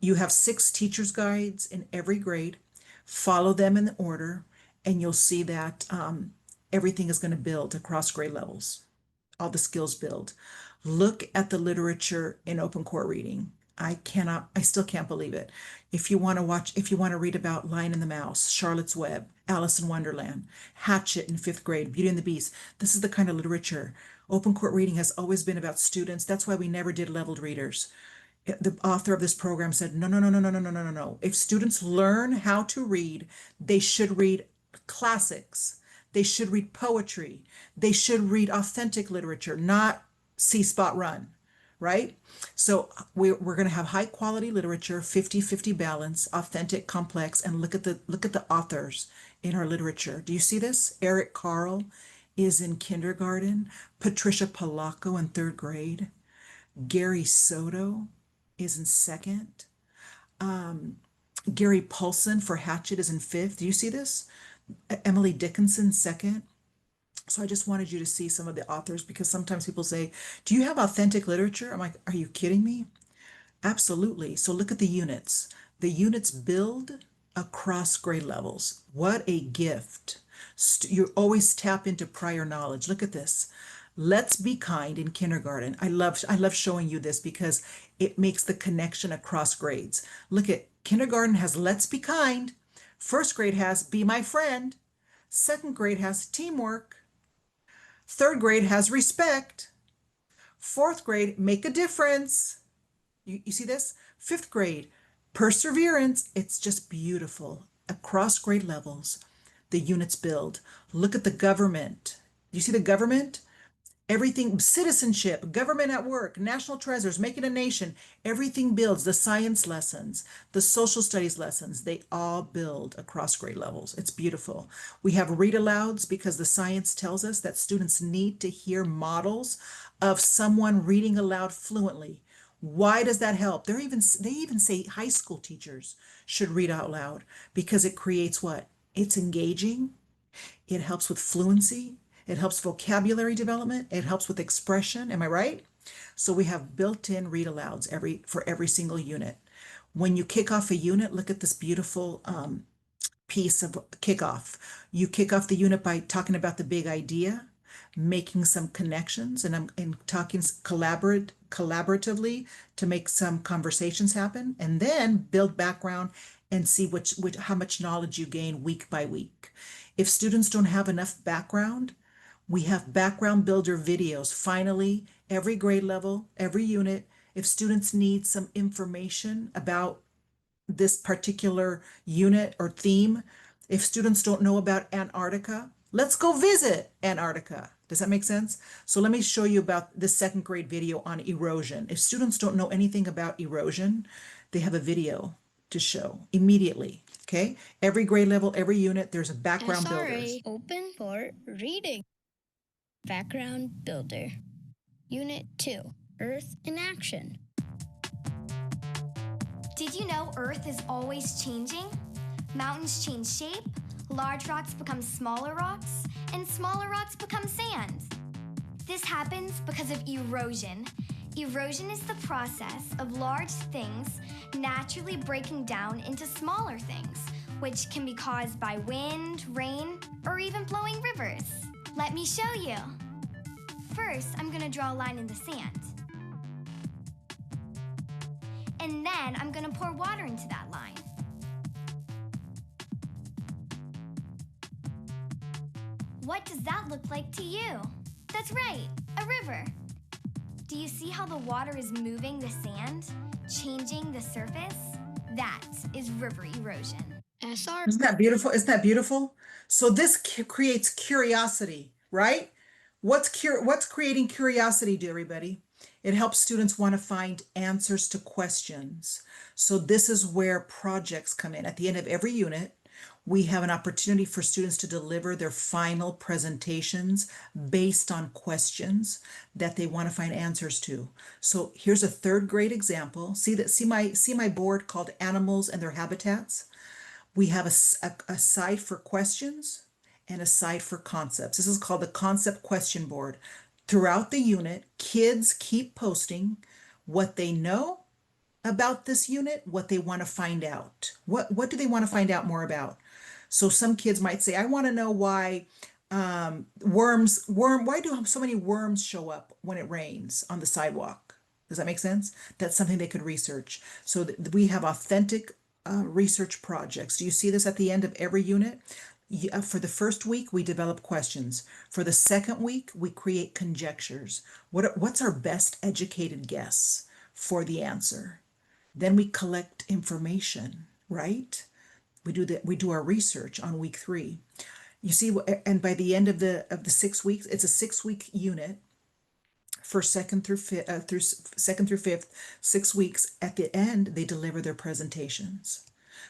You have 6 teacher's guides in every grade. Follow them in order, and you'll see that everything is going to build across grade levels. All the skills build. Look at the literature in open court reading. I still can't believe it. If you want to read about Lion and the Mouse, Charlotte's Web, Alice in Wonderland, Hatchet in 5th grade, Beauty and the Beast, this is the kind of literature. Open court reading has always been about students. That's why we never did leveled readers. The author of this program said, no, no, no, no, no, no, no, no, no, no. If students learn how to read, they should read classics. They should read poetry. They should read authentic literature, not See Spot Run, right? So we're going to have high quality literature, 50-50 balance, authentic, complex, and look at the authors in our literature. Do you see this? Eric Carle is in kindergarten. Patricia Polacco in 3rd grade. Gary Soto is in 2nd. Gary Paulson for Hatchet is in 5th. Do you see this? Emily Dickinson second. So I just wanted you to see some of the authors because sometimes people say, do you have authentic literature? I'm like, are you kidding me? Absolutely. So look at the units. The units build across grade levels. What a gift. You always tap into prior knowledge. Look at this. Let's be kind in kindergarten. I love showing you this because it makes the connection across grades. Look at kindergarten has let's be kind. First grade has be my friend. Second grade has teamwork. Third grade has respect. Fourth grade, make a difference. You see this? Fifth grade, perseverance. It's just beautiful. Across grade levels, the units build. Look at the government. You see the government? Everything, citizenship, government at work, national treasures, making a nation, everything builds. The science lessons, the social studies lessons, they all build across grade levels. It's beautiful. We have read alouds because the science tells us that students need to hear models of someone reading aloud fluently. Why does that help? They even say high school teachers should read out loud because it creates what? It's engaging. It helps with fluency. It helps vocabulary development. It helps with expression. Am I right? So we have built-in read alouds for every single unit. When you kick off a unit, look at this beautiful piece of kickoff. You kick off the unit by talking about the big idea, making some connections, and I'm talking collaboratively to make some conversations happen, and then build background and see which how much knowledge you gain week by week. If students don't have enough background, we have background builder videos. Finally, every grade level, every unit, if students need some information about this particular unit or theme, if students don't know about Antarctica, let's go visit Antarctica. Does that make sense? So let me show you about the second grade video on erosion. If students don't know anything about erosion, they have a video to show immediately. Okay, every grade level, every unit, there's a background builder. SRA open for reading. Background Builder. Unit 2, Earth in Action. Did you know Earth is always changing? Mountains change shape, large rocks become smaller rocks, and smaller rocks become sand. This happens because of erosion. Erosion is the process of large things naturally breaking down into smaller things, which can be caused by wind, rain, or even flowing rivers. Let me show you. First, I'm going to draw a line in the sand. And then I'm going to pour water into that line. What does that look like to you? That's right, a river. Do you see how the water is moving the sand, changing the surface? That is river erosion. SR. Isn't that beautiful? Isn't that beautiful? So this creates curiosity, right? What's creating curiosity, do everybody? It helps students want to find answers to questions. So this is where projects come in. At the end of every unit, we have an opportunity for students to deliver their final presentations based on questions that they want to find answers to. So here's a third grade example. See my board called Animals and Their Habitats? We have a side for questions and a side for concepts. This is called the concept question board. Throughout the unit, kids keep posting what they know about this unit, what they want to find out. What do they want to find out more about? So some kids might say, I want to know why why do so many worms show up when it rains on the sidewalk? Does that make sense? That's something they could research. So we have authentic research projects. Do you see this at the end of every unit? For the first week, we develop questions. For the second week, we create conjectures. What's our best educated guess for the answer? Then we collect information, right? We do our research on week 3. You see, and by the end of the 6 weeks, it's a 6-week unit for second through fifth, 6 weeks. At the end, they deliver their presentations.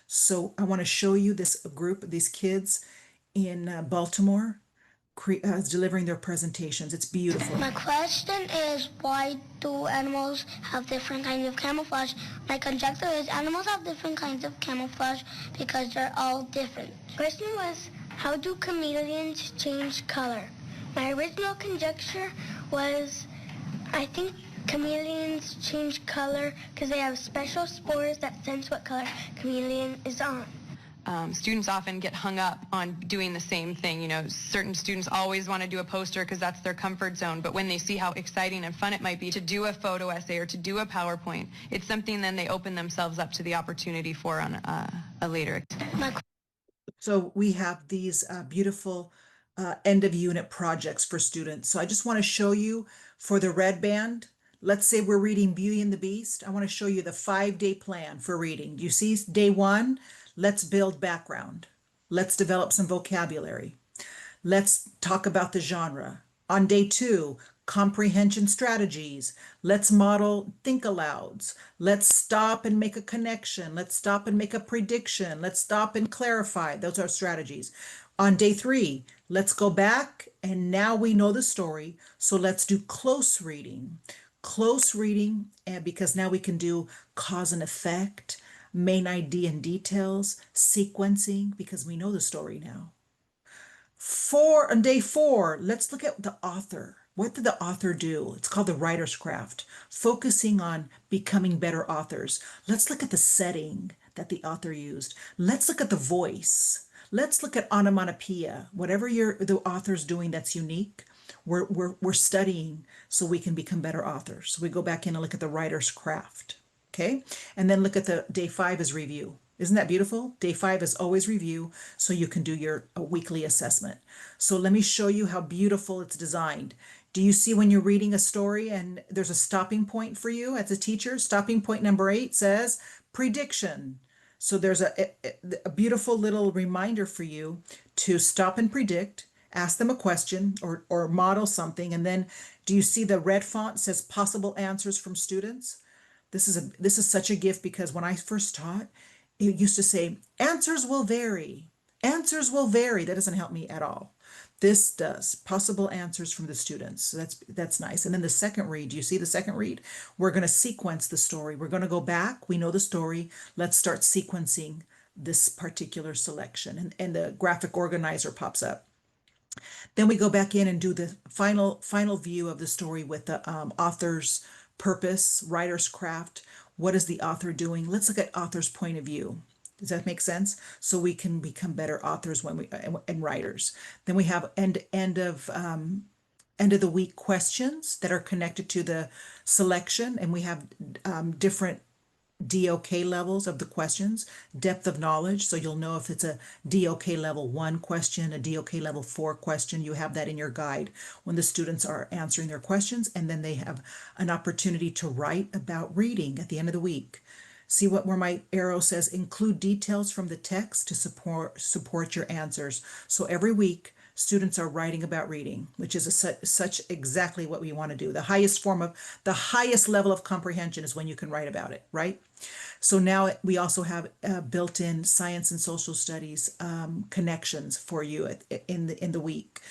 So I want to show you this group, these kids in Baltimore delivering their presentations. It's beautiful. My question is, why do animals have different kinds of camouflage? My conjecture is animals have different kinds of camouflage because they're all different. Question was, How do chameleons change color? My original conjecture was, I think chameleons change color because they have special spores that sense what color chameleon is on. Students often get hung up on doing the same thing. Certain students always want to do a poster because that's their comfort zone, but when they see how exciting and fun it might be to do a photo essay or to do a PowerPoint, it's something then they open themselves up to the opportunity for on a later. So we have these beautiful end of unit projects for students. So I just want to show you for the red band. Let's say we're reading Beauty and the Beast. I want to show you the 5-day plan for reading. Do you see day 1? Let's build background. Let's develop some vocabulary. Let's talk about the genre. On day 2, comprehension strategies. Let's model think alouds. Let's stop and make a connection. Let's stop and make a prediction. Let's stop and clarify. Those are strategies. On day 3, let's go back and now we know the story. So let's do close reading. Close reading, and because now we can do cause and effect, main idea and details, sequencing, because we know the story now. On day 4, let's look at the author. What did the author do? It's called the writer's craft, focusing on becoming better authors. Let's look at the setting that the author used. Let's look at the voice. Let's look at onomatopoeia. Whatever the author's doing that's unique, we're studying so we can become better authors. So we go back in and look at the writer's craft. Okay, and then look at the day 5 is review. Isn't that beautiful? Day 5 is always review, so you can do your weekly assessment. So let me show you how beautiful it's designed. Do you see when you're reading a story and there's a stopping point for you as a teacher? Stopping point number 8 says prediction. So there's a beautiful little reminder for you to stop and predict, ask them a question or model something. And then do you see the red font says possible answers from students? This is such a gift because when I first taught, it used to say, answers will vary. Answers will vary. That doesn't help me at all. This does. Possible answers from the students. So that's nice. And then the second read, do you see the second read? We're going to sequence the story. We're going to go back. We know the story. Let's start sequencing this particular selection. And the graphic organizer pops up. Then we go back in and do the final view of the story with the author's purpose, writer's craft. What is the author doing? Let's look at author's point of view. Does that make sense? So we can become better authors and writers. Then we have end of the week questions that are connected to the selection, and we have different DOK levels of the questions, depth of knowledge. So you'll know if it's a DOK level 1 question, a DOK level 4 question. You have that in your guide when the students are answering their questions, and then they have an opportunity to write about reading at the end of the week. See where my arrow says include details from the text to support your answers. So every week students are writing about reading, which is such exactly what we want to do. The highest level of comprehension is when you can write about it, right? So now we also have built-in science and social studies connections for you in the week.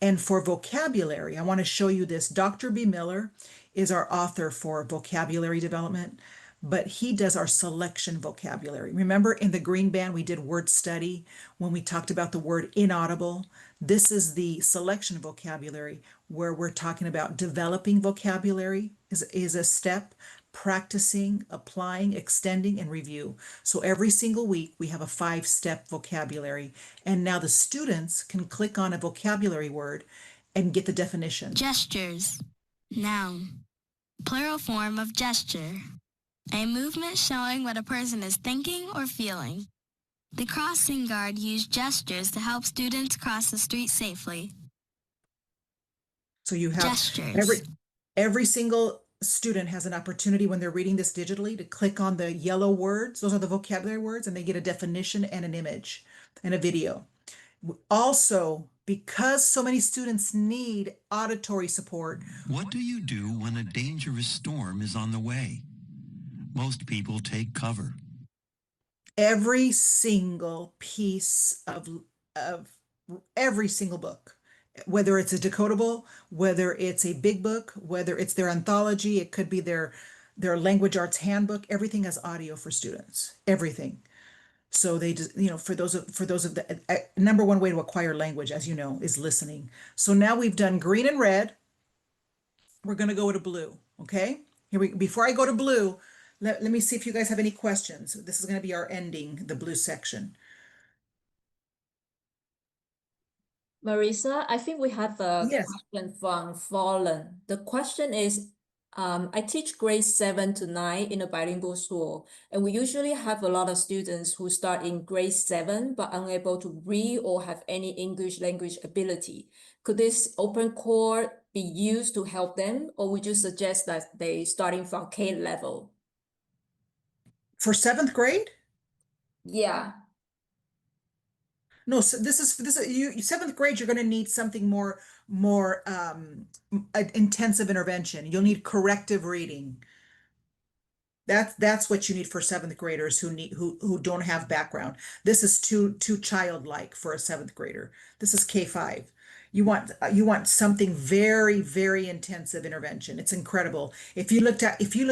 And for vocabulary, I want to show you this. Dr. B. Miller is our author for vocabulary development, but he does our selection vocabulary. Remember in the green band, we did word study when we talked about the word inaudible. This is the selection vocabulary where we're talking about developing vocabulary is a step, practicing, applying, extending, and review. So every single week we have a 5-step vocabulary. And now the students can click on a vocabulary word and get the definition. Gestures. Noun. Plural form of gesture. A movement showing what a person is thinking or feeling. The crossing guard used gestures to help students cross the street safely. So you have Gestures. every single student has an opportunity when they're reading this digitally to click on the yellow words. Those are the vocabulary words, and they get a definition and an image and a video. Also, because so many students need auditory support. What do you do when a dangerous storm is on the way? Most people take cover. Every single piece of every single book, whether it's a decodable, whether it's a big book, whether it's their anthology, it could be their language arts handbook, everything has audio for students, everything. So they just, for those of the number one way to acquire language, as you know, is listening. So now we've done green and red. We're going to go to blue. Okay. Before I go to blue, let me see if you guys have any questions. This is going to be our ending, the blue section. Marisa, I think we have a Yes. question from Fallen. The question is, I teach grades 7 to 9 in a bilingual school, and we usually have a lot of students who start in grade 7 but unable to read or have any English language ability. Could this open course be used to help them, or would you suggest that they starting from K level? For seventh grade? Yeah. No, so this is you seventh grade, you're going to need something more intensive intervention. You'll need corrective reading. That's what you need for seventh graders who don't have background. This is too childlike for a seventh grader. This is K5. You want something very intensive intervention. It's incredible. If you look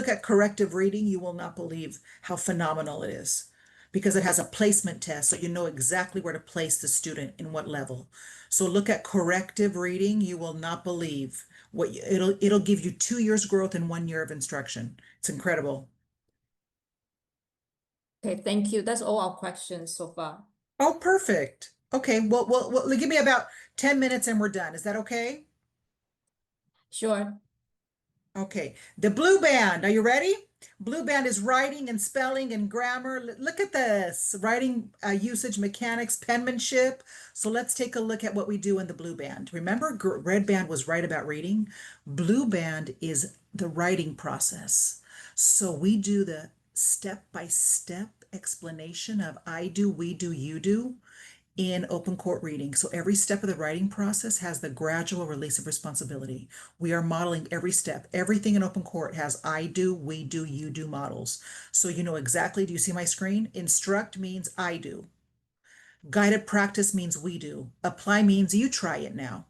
at corrective reading, you will not believe how phenomenal it is because it has a placement test, so you know exactly where to place the student in what level. So look at corrective reading. You will not believe it'll give you 2 years growth in 1 year of instruction. It's incredible. Okay, thank you. That's all our questions so far. Oh, perfect. Okay, well, give me about 10 minutes and we're done. Is that okay? Sure. Okay, the blue band, are you ready? Blue band is writing and spelling and grammar. Look at this, writing usage, mechanics, penmanship. So let's take a look at what we do in the blue band. Remember, red band was right about reading. Blue band is the writing process. So we do the step-by-step explanation of I do, we do, you do in open court reading. So every step of the writing process has the gradual release of responsibility. We are modeling every step. Everything in open court has I do, we do, you do models. So you know exactly, do you see my screen? Instruct means I do. Guided practice means we do. Apply means you try it now.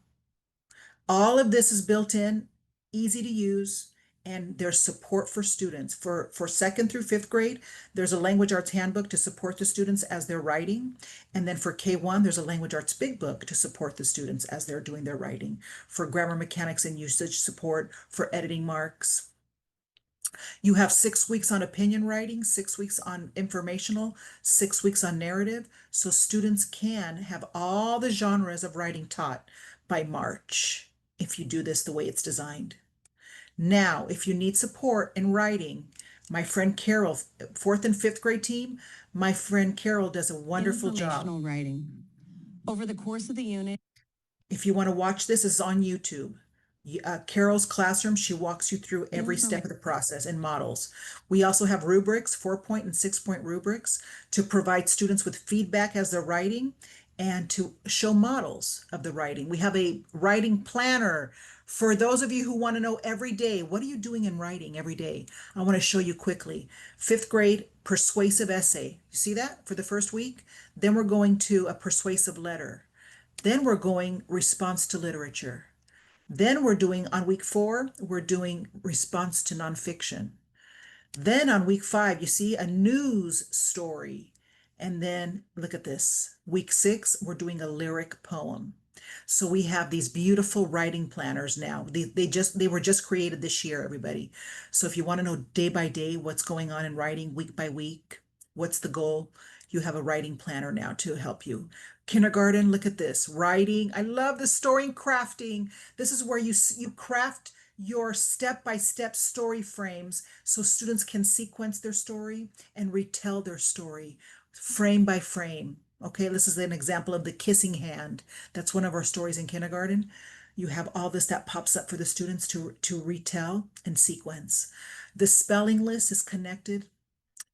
All of this is built in, easy to use, and there's support for students. For second through fifth grade, there's a language arts handbook to support the students as they're writing. And then for K1, there's a language arts big book to support the students as they're doing their writing. For grammar mechanics and usage support, for editing marks. You have 6 weeks on opinion writing, 6 weeks on informational, 6 weeks on narrative. So students can have all the genres of writing taught by March if you do this the way it's designed. Now, if you need support in writing, my friend Carol, fourth and fifth grade team, my friend Carol does a wonderful job. Informational writing. Over the course of the unit. If you want to watch this, it's on YouTube. Carol's classroom, she walks you through every step of the process and models. We also have rubrics, 4-point and 6-point rubrics to provide students with feedback as they're writing and to show models of the writing. We have a writing planner for those of you who want to know every day, what are you doing in writing every day? I want to show you quickly. Fifth grade, persuasive essay. You see that for the first week? Then we're going to a persuasive letter. Then we're going response to literature. Then we're doing, on week 4, we're doing response to nonfiction. Then on week 5, you see a news story. And then look at this. Week 6, we're doing a lyric poem. So we have these beautiful writing planners now. They were just created this year, everybody. So if you want to know day by day what's going on in writing, week by week, what's the goal, you have a writing planner now to help you. Kindergarten, look at this. Writing. I love the story and crafting. This is where you craft your step-by-step story frames so students can sequence their story and retell their story frame by frame. Okay, this is an example of the kissing hand. That's one of our stories in kindergarten. You have all this that pops up for the students to retell and sequence. The spelling list is connected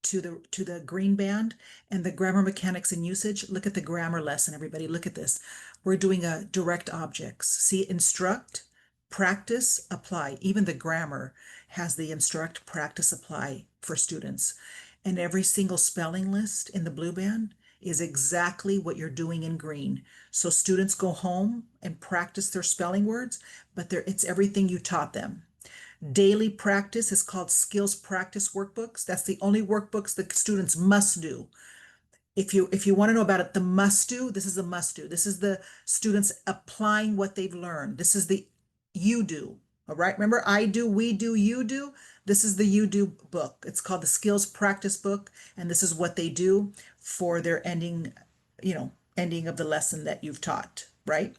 to the green band and the grammar mechanics and usage. Look at the grammar lesson, everybody. Look at this. We're doing a direct objects. See, instruct, practice, apply. Even the grammar has the instruct, practice, apply for students. And every single spelling list in the blue band is exactly what you're doing in green. So students go home and practice their spelling words, but it's everything you taught them. Daily practice is called skills practice workbooks. That's the only workbooks that students must do. If you want to know about it, the must do, this is a must do. This is the students applying what they've learned. This is the you do. All right. Remember, I do, we do, you do. This is the you do book. It's called the skills practice book. And this is what they do for their ending, ending of the lesson that you've taught, right?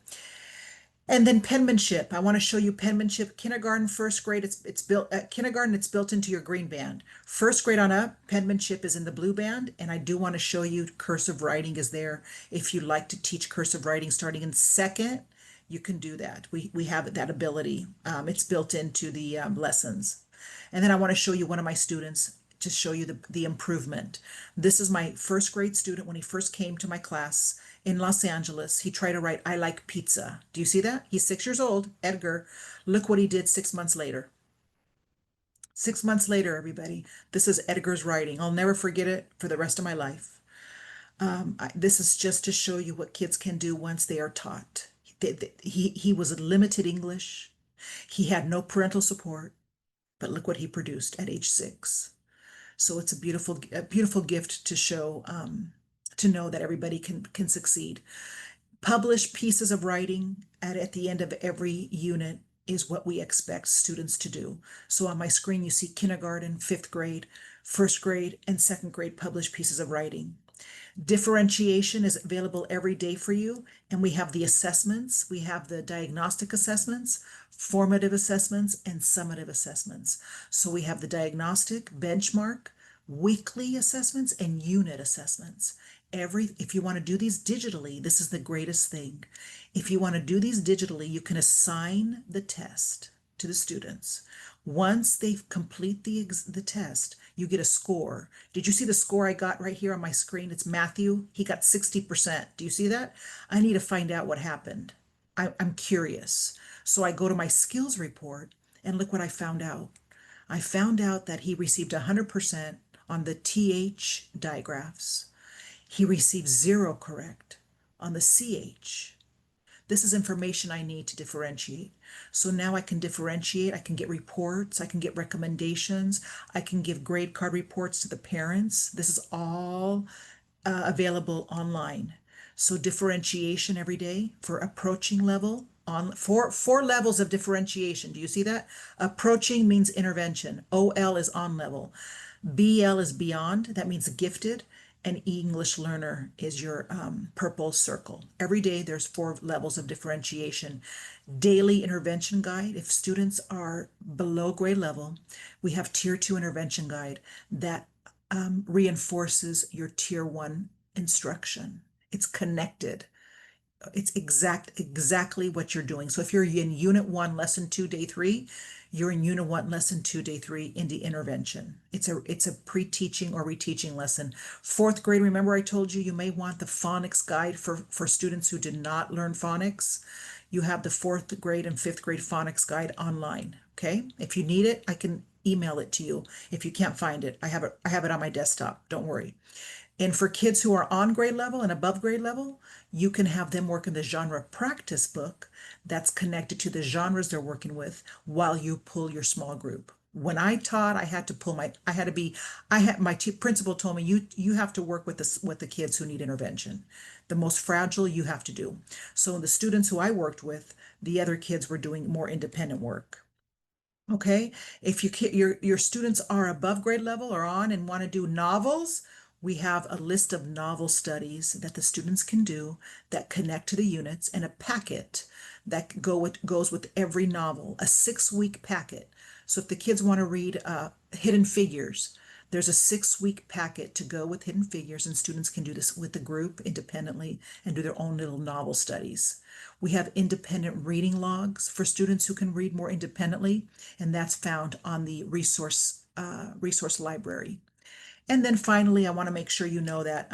And then penmanship. I want to show you penmanship. Kindergarten, first grade, it's built at kindergarten, it's built into your green band. First grade on up, penmanship is in the blue band. And I do want to show you cursive writing is there. If you'd like to teach cursive writing starting in second, you can do that. We have that ability. It's built into the lessons. And then I want to show you one of my students to show you the improvement. This is my first grade student when he first came to my class in Los Angeles. He tried to write, I like pizza. Do you see that? He's 6 years old, Edgar. Look what he did 6 months later. 6 months later, everybody. This is Edgar's writing. I'll never forget it for the rest of my life. This is just to show you what kids can do once they are taught. He was limited English. He had no parental support, but look what he produced at age 6. So it's a beautiful gift to show, to know that everybody can succeed. Publish pieces of writing at the end of every unit is what we expect students to do. So on my screen, you see kindergarten, 5th grade, 1st grade, and 2nd grade published pieces of writing. Differentiation is available every day for you. And we have the assessments. We have the diagnostic assessments, formative assessments, and summative assessments. So we have the diagnostic, benchmark, weekly assessments, and unit assessments. If you want to do these digitally, this is the greatest thing. If you want to do these digitally, you can assign the test to the students. Once they complete the test, you get a score. Did you see the score I got right here on my screen? It's Matthew. He got 60%. Do you see that? I need to find out what happened. I'm curious. So I go to my skills report and look what I found out. I found out that he received 100% on the TH digraphs. He received 0 correct on the CH. This is information I need to differentiate. So now I can differentiate, I can get reports, I can get recommendations, I can give grade card reports to the parents. This is all available online. So differentiation every day for approaching level, on four levels of differentiation. Do you see that? Approaching means intervention. OL is on level. BL is beyond, that means gifted. And English learner is your purple circle. Every day there's 4 levels of differentiation. Daily intervention guide. If students are below grade level, we have tier 2 intervention guide that reinforces your tier 1 instruction. It's connected. It's exactly what you're doing. So if you're in unit 1, lesson 2, day 3, you're in unit 1, lesson 2, day 3 in the intervention. It's a pre-teaching or reteaching lesson. 4th grade, remember I told you may want the phonics guide for students who did not learn phonics. You have the 4th grade and 5th grade phonics guide online. Okay. If you need it, I can email it to you. If you can't find it, I have it on my desktop. Don't worry. And for kids who are on grade level and above grade level, you can have them work in the genre practice book that's connected to the genres they're working with while you pull your small group. When I taught, I had to pull my principal told me you have to work with the kids who need intervention. The most fragile you have to do. So the students who I worked with, the other kids were doing more independent work. Okay, if your students are above grade level or on and want to do novels, we have a list of novel studies that the students can do that connect to the units and a packet that goes with every novel, a 6-week packet. So if the kids want to read Hidden Figures, there's a 6-week packet to go with Hidden Figures, and students can do this with the group independently and do their own little novel studies. We have independent reading logs for students who can read more independently, and that's found on the resource library. And then finally, I want to make sure you know that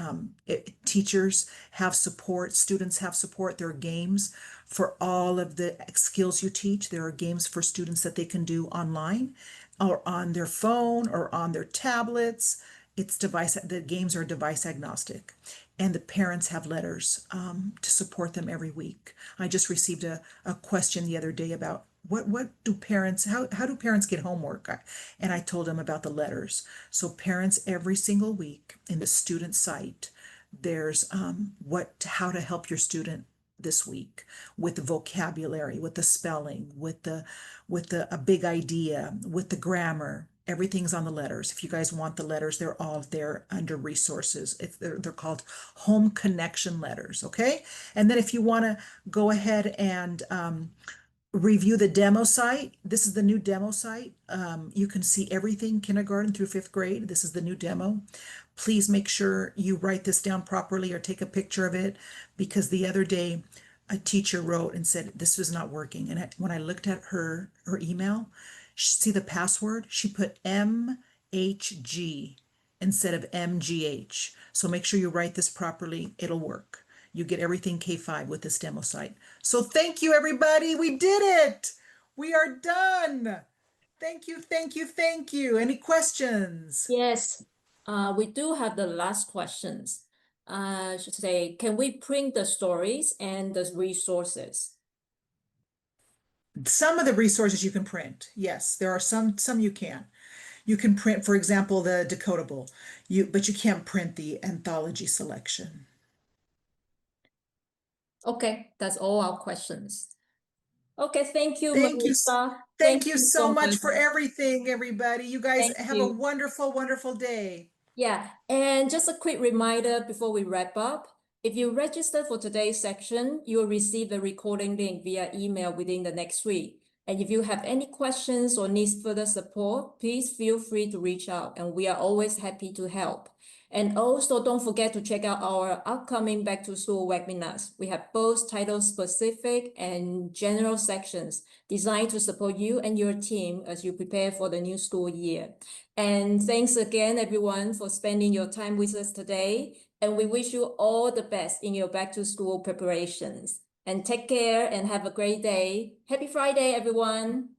teachers have support, students have support. There are games for all of the skills you teach. There are games for students that they can do online or on their phone or on their tablets. The games are device agnostic. And the parents have letters to support them every week. I just received a question the other day about how do parents get homework? And I told them about the letters. So parents every single week in the student site, There's how to help your student this week with the vocabulary, with the spelling, with a big idea, with the grammar. Everything's on the letters. If you guys want the letters, they're all there under resources. They're called home connection letters, okay? And then if you want to go ahead and review the demo site. This is the new demo site. You can see everything kindergarten through fifth grade. This is the new demo. Please make sure you write this down properly or take a picture of it, because the other day a teacher wrote and said this was not working. And when I looked at her email, see the password? She put MHG instead of MGH. So make sure you write this properly. It'll work. You get everything K5 with this demo site. So thank you, everybody. We did it. We are done. Thank you, thank you, thank you. Any questions? Yes, we do have the last questions. I should say, can we print the stories and the resources? Some of the resources you can print. Yes, there are some you can. You can print, for example, the decodable. But you can't print the anthology selection. Okay, that's all our questions. Okay, thank you, Thank you. Melissa. Thank you so much much. for everything, everybody. You guys Thank have a you. wonderful, wonderful day. Yeah, and just a quick reminder before we wrap up. If you register for today's section, you will receive the recording link via email within the next week. And if you have any questions or needs further support, please feel free to reach out, and we are always happy to help. And also don't forget to check out our upcoming back to school webinars. We have both title specific and general sections designed to support you and your team as you prepare for the new school year. And thanks again, everyone, for spending your time with us today. And we wish you all the best in your back to school preparations. And take care and have a great day. Happy Friday, everyone.